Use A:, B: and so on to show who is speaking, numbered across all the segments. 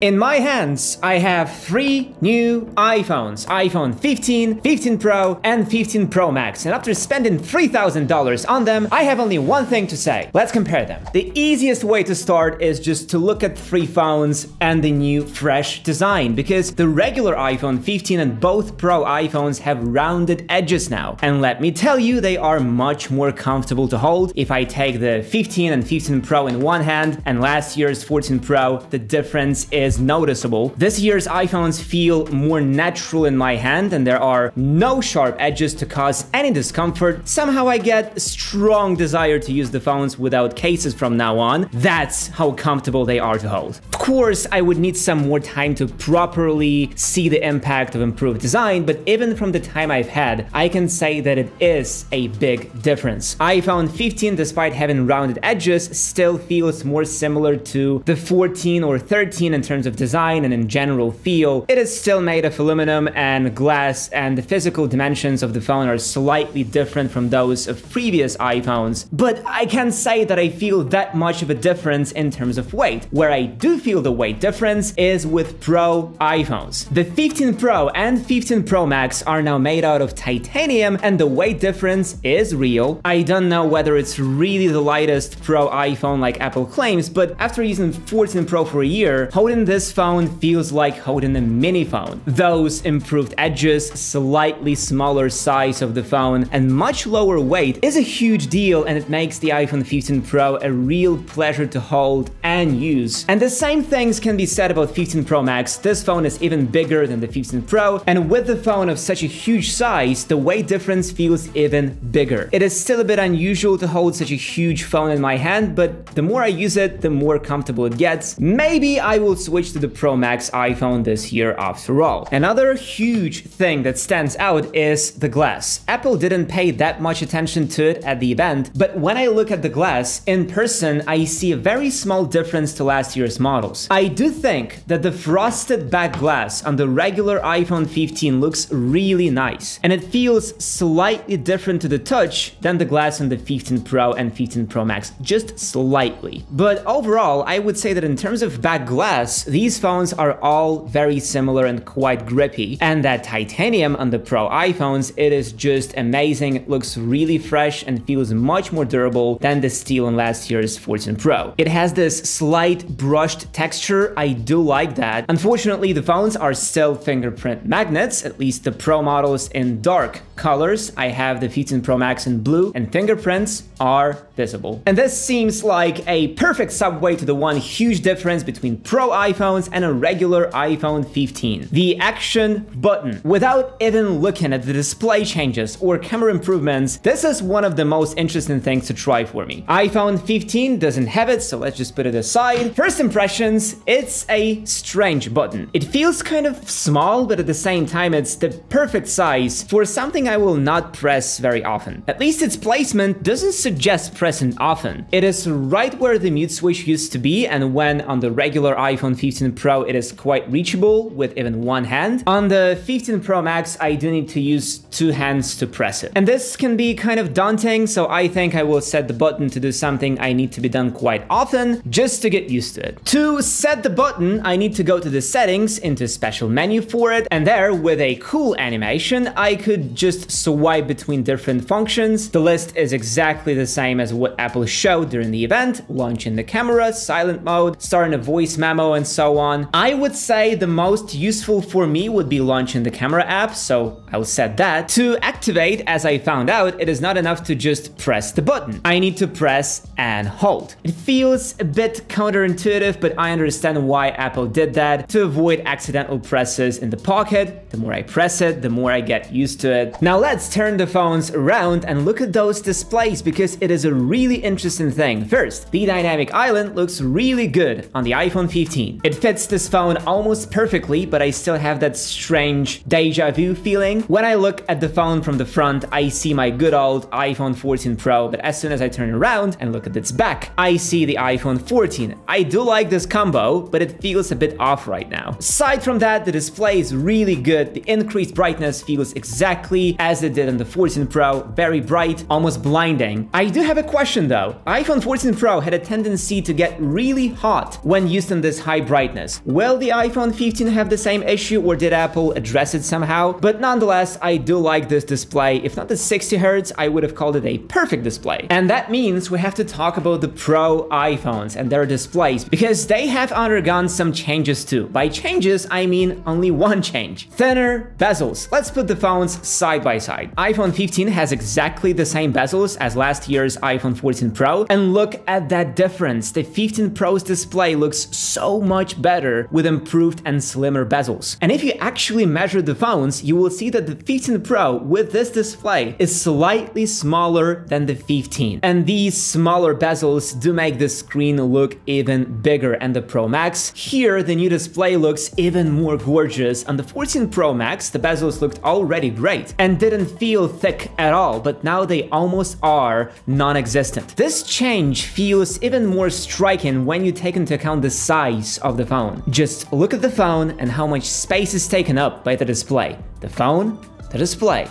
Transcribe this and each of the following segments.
A: In my hands, I have three new iPhones, iPhone 15, 15 Pro, and 15 Pro Max, and after spending $3,000 on them, I have only one thing to say. Let's compare them. The easiest way to start is just to look at three phones and the new fresh design, because the regular iPhone 15 and both Pro iPhones have rounded edges now. And let me tell you, they are much more comfortable to hold. If I take the 15 and 15 Pro in one hand and last year's 14 Pro, the difference is noticeable. This year's iPhones feel more natural in my hand and there are no sharp edges to cause any discomfort. Somehow I get a strong desire to use the phones without cases from now on. That's how comfortable they are to hold. Of course, I would need some more time to properly see the impact of improved design, but even from the time I've had, I can say that it is a big difference. iPhone 15, despite having rounded edges, still feels more similar to the 14 or 13 in terms of design and in general feel. It is still made of aluminum and glass, and the physical dimensions of the phone are slightly different from those of previous iPhones, but I can't say that I feel that much of a difference in terms of weight. Where I do feel the weight difference is with Pro iPhones. The 15 Pro and 15 Pro Max are now made out of titanium, and the weight difference is real. I don't know whether it's really the lightest Pro iPhone like Apple claims, but after using 14 Pro for a year, holding this phone feels like holding a mini phone. Those improved edges, slightly smaller size of the phone, and much lower weight is a huge deal, and it makes the iPhone 15 Pro a real pleasure to hold and use. And the same things can be said about 15 Pro Max. This phone is even bigger than the 15 Pro, and with the phone of such a huge size, the weight difference feels even bigger. It is still a bit unusual to hold such a huge phone in my hand, but the more I use it, the more comfortable it gets. Maybe I will switch to the Pro Max iPhone this year after all. Another huge thing that stands out is the glass. Apple didn't pay that much attention to it at the event, but when I look at the glass in person, I see a very small difference to last year's models. I do think that the frosted back glass on the regular iPhone 15 looks really nice, and it feels slightly different to the touch than the glass on the 15 Pro and 15 Pro Max, just slightly. But overall, I would say that in terms of back glass, these phones are all very similar and quite grippy, and that titanium on the Pro iPhones, it is just amazing. It looks really fresh and feels much more durable than the steel on last year's 14 Pro. It has this slight brushed texture. I do like that. Unfortunately, the phones are still fingerprint magnets, at least the Pro models in dark colors. I have the 15 Pro Max in blue, and fingerprints are visible. And this seems like a perfect segue to the one huge difference between Pro iPhones and a regular iPhone 15. The action button. Without even looking at the display changes or camera improvements, this is one of the most interesting things to try for me. iPhone 15 doesn't have it, so let's just put it aside. First impressions, it's a strange button. It feels kind of small, but at the same time, it's the perfect size for something I will not press very often. At least its placement doesn't suggest pressing often. It is right where the mute switch used to be, and when on the regular iPhone 15 Pro, it is quite reachable with even one hand. On the 15 Pro Max, I do need to use two hands to press it. And this can be kind of daunting, so I think I will set the button to do something I need to be done quite often, just to get used to it. To set the button, I need to go to the settings, into a special menu for it, and there, with a cool animation, I could just swipe between different functions. The list is exactly the same as what Apple showed during the event: launching the camera, silent mode, starting a voice memo, and so on. I would say the most useful for me would be launching the camera app, so I'll set that. To activate, as I found out, it is not enough to just press the button. I need to press and hold. It feels a bit counterintuitive, but I understand why Apple did that, to avoid accidental presses in the pocket. The more I press it, the more I get used to it. Now let's turn the phones around and look at those displays, because it is a really interesting thing. First, the dynamic island looks really good on the iPhone 15. It fits this phone almost perfectly, but I still have that strange deja vu feeling. When I look at the phone from the front, I see my good old iPhone 14 Pro, but as soon as I turn around and look at its back, I see the iPhone 14. I do like this combo, but it feels a bit off right now. Aside from that, the display is really good. The increased brightness feels exactly as it did on the 14 Pro, very bright, almost blinding. I do have a question though. iPhone 14 Pro had a tendency to get really hot when used on this high brightness. Will the iPhone 15 have the same issue, or did Apple address it somehow? But nonetheless, I do like this display. If not the 60 Hz, I would have called it a perfect display. And that means we have to talk about the Pro iPhones and their displays, because they have undergone some changes too. By changes, I mean only one change: thinner bezels. Let's put the phones side by side. iPhone 15 has exactly the same bezels as last year's iPhone 14 Pro, and look at that difference. The 15 Pro's display looks so much better with improved and slimmer bezels. And if you actually measure the phones, you will see that the 15 Pro with this display is slightly smaller than the 15. And these smaller bezels do make the screen look even bigger. And the Pro Max, here the new display looks even more gorgeous. On the 14 Pro Max, the bezels looked already great and didn't feel thick at all, but now they almost are non-existent. This change feels even more striking when you take into account the size of the phone. Just look at the phone and how much space is taken up by the display. The phone, the display,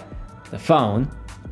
A: the phone,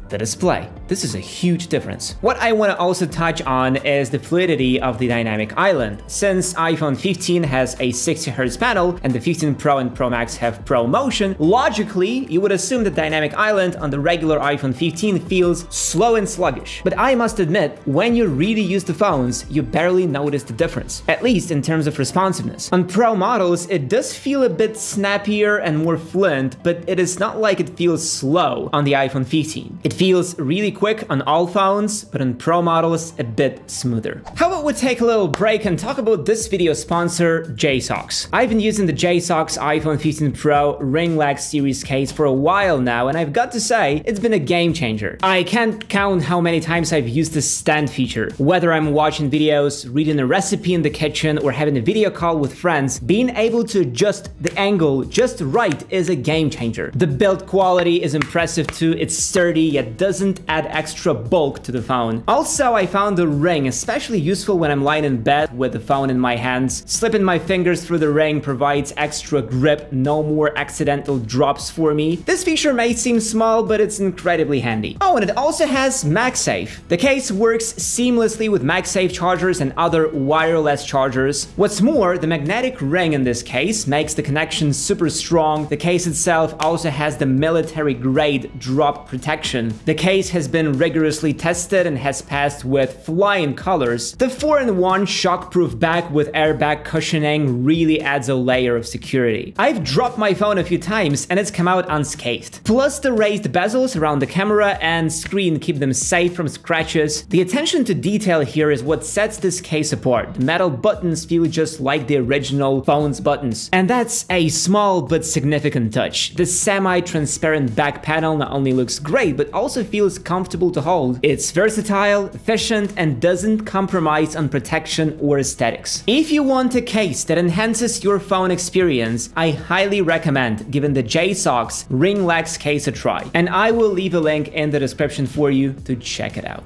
A: the display. This is a huge difference. What I want to also touch on is the fluidity of the dynamic island. Since iPhone 15 has a 60 Hz panel and the 15 Pro and Pro Max have Pro Motion, logically, you would assume the dynamic island on the regular iPhone 15 feels slow and sluggish. But I must admit, when you really use the phones, you barely notice the difference, at least in terms of responsiveness. On Pro models, it does feel a bit snappier and more fluent, but it is not like it feels slow on the iPhone 15. It feels really quick on all phones, but on Pro models, a bit smoother. How about we take a little break and talk about this video sponsor, JSOX. I've been using the JSOX iPhone 15 Pro ring lag series case for a while now, and I've got to say, it's been a game changer. I can't count how many times I've used the stand feature. Whether I'm watching videos, reading a recipe in the kitchen, or having a video call with friends, being able to adjust the angle just right is a game changer. The build quality is impressive too. It's sturdy, yet doesn't add extra bulk to the phone. Also, I found the ring especially useful when I'm lying in bed with the phone in my hands. Slipping my fingers through the ring provides extra grip, no more accidental drops for me. This feature may seem small, but it's incredibly handy. Oh, and it also has MagSafe. The case works seamlessly with MagSafe chargers and other wireless chargers. What's more, the magnetic ring in this case makes the connection super strong. The case itself also has the military-grade drop protection. The case has been rigorously tested and has passed with flying colors. The 4-in-1 shockproof back with airbag cushioning really adds a layer of security. I've dropped my phone a few times and it's come out unscathed. Plus, the raised bezels around the camera and screen keep them safe from scratches. The attention to detail here is what sets this case apart. The metal buttons feel just like the original phone's buttons. And that's a small but significant touch. The semi-transparent back panel not only looks great, but also feels comfortable to hold. It's versatile, efficient, and doesn't compromise on protection or aesthetics. If you want a case that enhances your phone experience, I highly recommend giving the JSOX Ring Lax case a try. And I will leave a link in the description for you to check it out.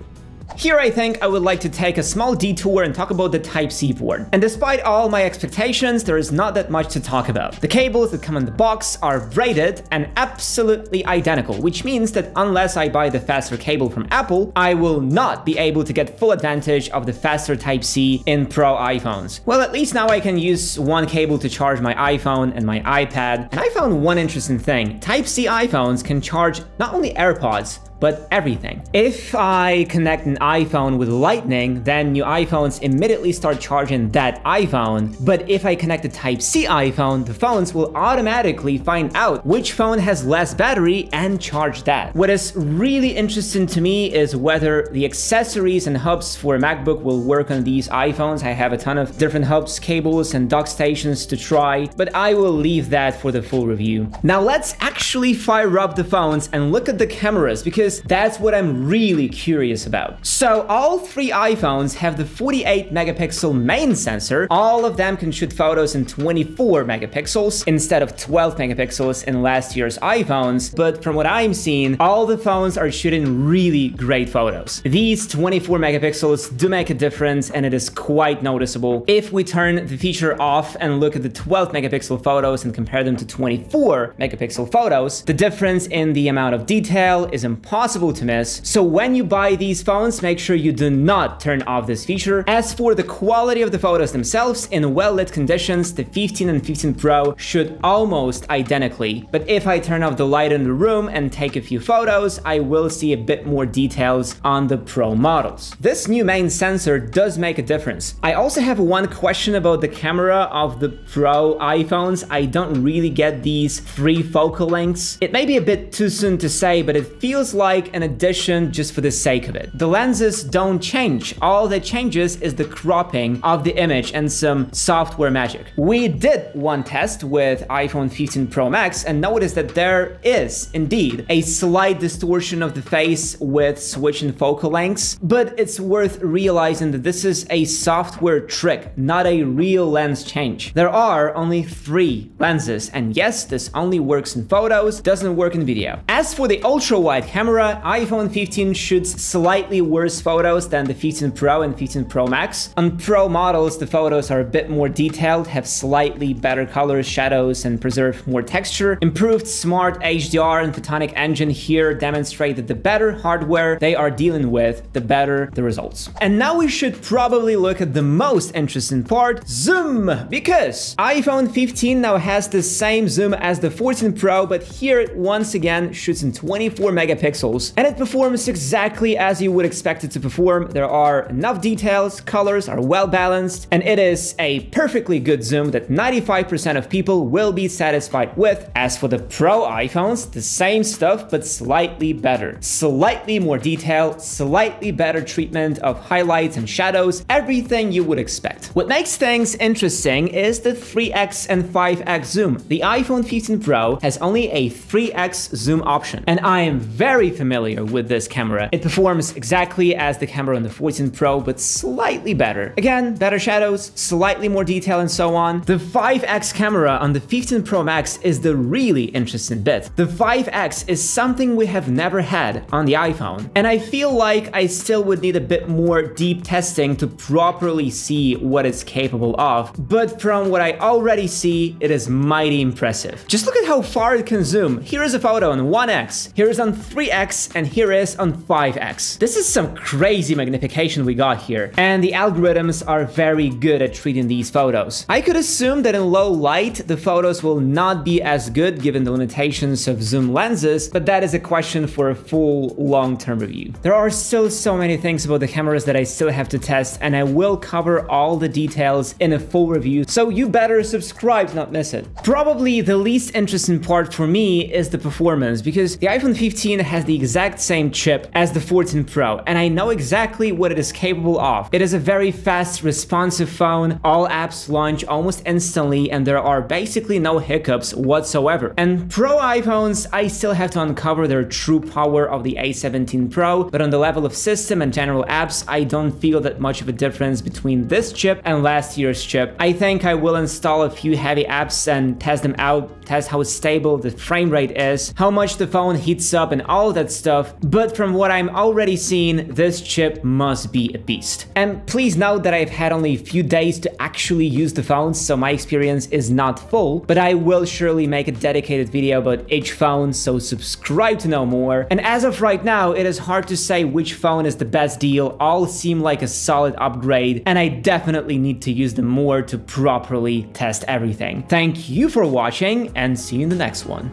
A: Here I think I would like to take a small detour and talk about the Type-C port. And despite all my expectations, there is not that much to talk about. The cables that come in the box are braided and absolutely identical, which means that unless I buy the faster cable from Apple, I will not be able to get full advantage of the faster Type-C in Pro iPhones. Well, at least now I can use one cable to charge my iPhone and my iPad. And I found one interesting thing. Type-C iPhones can charge not only AirPods, but everything. If I connect an iPhone with Lightning, then new iPhones immediately start charging that iPhone. But if I connect a Type-C iPhone, the phones will automatically find out which phone has less battery and charge that. What is really interesting to me is whether the accessories and hubs for a MacBook will work on these iPhones. I have a ton of different hubs, cables, and dock stations to try, but I will leave that for the full review. Now let's actually fire up the phones and look at the cameras, because that's what I'm really curious about. So all three iPhones have the 48 megapixel main sensor. All of them can shoot photos in 24 megapixels instead of 12 megapixels in last year's iPhones. But from what I'm seeing, all the phones are shooting really great photos. These 24 megapixels do make a difference, and it is quite noticeable. If we turn the feature off and look at the 12 megapixel photos and compare them to 24 megapixel photos, the difference in the amount of detail is impossible. impossible to miss. So when you buy these phones, make sure you do not turn off this feature. As for the quality of the photos themselves, in well-lit conditions, the 15 and 15 Pro shoot almost identically. But if I turn off the light in the room and take a few photos, I will see a bit more details on the Pro models. This new main sensor does make a difference. I also have one question about the camera of the Pro iPhones. I don't really get these 3 focal lengths. It may be a bit too soon to say, but it feels like an addition just for the sake of it. The lenses don't change. All that changes is the cropping of the image and some software magic. We did one test with iPhone 15 Pro Max and noticed that there is indeed a slight distortion of the face with switching focal lengths, but it's worth realizing that this is a software trick, not a real lens change. There are only 3 lenses, and yes, this only works in photos, doesn't work in video. As for the ultra-wide camera, iPhone 15 shoots slightly worse photos than the 15 Pro and 15 Pro Max. On Pro models, the photos are a bit more detailed, have slightly better colors, shadows, and preserve more texture. Improved smart HDR and photonic engine here demonstrate that the better hardware they are dealing with, the better the results. And now we should probably look at the most interesting part, zoom, because iPhone 15 now has the same zoom as the 14 Pro, but here it once again shoots in 24 megapixels, and it performs exactly as you would expect it to perform. There are enough details, colors are well balanced, and it is a perfectly good zoom that 95% of people will be satisfied with. As for the Pro iPhones, the same stuff, but slightly better. Slightly more detail, slightly better treatment of highlights and shadows, everything you would expect. What makes things interesting is the 3x and 5x zoom. The iPhone 15 Pro has only a 3x zoom option, and I am very familiar with this camera. It performs exactly as the camera on the 14 Pro, but slightly better. Again, better shadows, slightly more detail, and so on. The 5x camera on the 15 Pro Max is the really interesting bit. The 5x is something we have never had on the iPhone, and I feel like I still would need a bit more deep testing to properly see what it's capable of, but from what I already see, it is mighty impressive. Just look at how far it can zoom. Here is a photo on 1x, here is on 3x, and here is on 5x. This is some crazy magnification we got here, and the algorithms are very good at treating these photos. I could assume that in low light, the photos will not be as good given the limitations of zoom lenses, but that is a question for a full long-term review. There are still so many things about the cameras that I still have to test, and I will cover all the details in a full review, so you better subscribe to not miss it. Probably the least interesting part for me is the performance, because the iPhone 15 has the exact same chip as the 14 Pro, and I know exactly what it is capable of. It is a very fast, responsive phone, all apps launch almost instantly, and there are basically no hiccups whatsoever. And Pro iPhones, I still have to uncover their true power of the A17 Pro, but on the level of system and general apps, I don't feel that much of a difference between this chip and last year's chip. I think I will install a few heavy apps and test them out, test how stable the frame rate is, how much the phone heats up, and all that stuff, but from what I'm already seeing, this chip must be a beast. And please note that I've had only a few days to actually use the phone, so my experience is not full, but I will surely make a dedicated video about each phone, so subscribe to know more. And as of right now, it is hard to say which phone is the best deal. All seem like a solid upgrade, and I definitely need to use them more to properly test everything. Thank you for watching, and see you in the next one.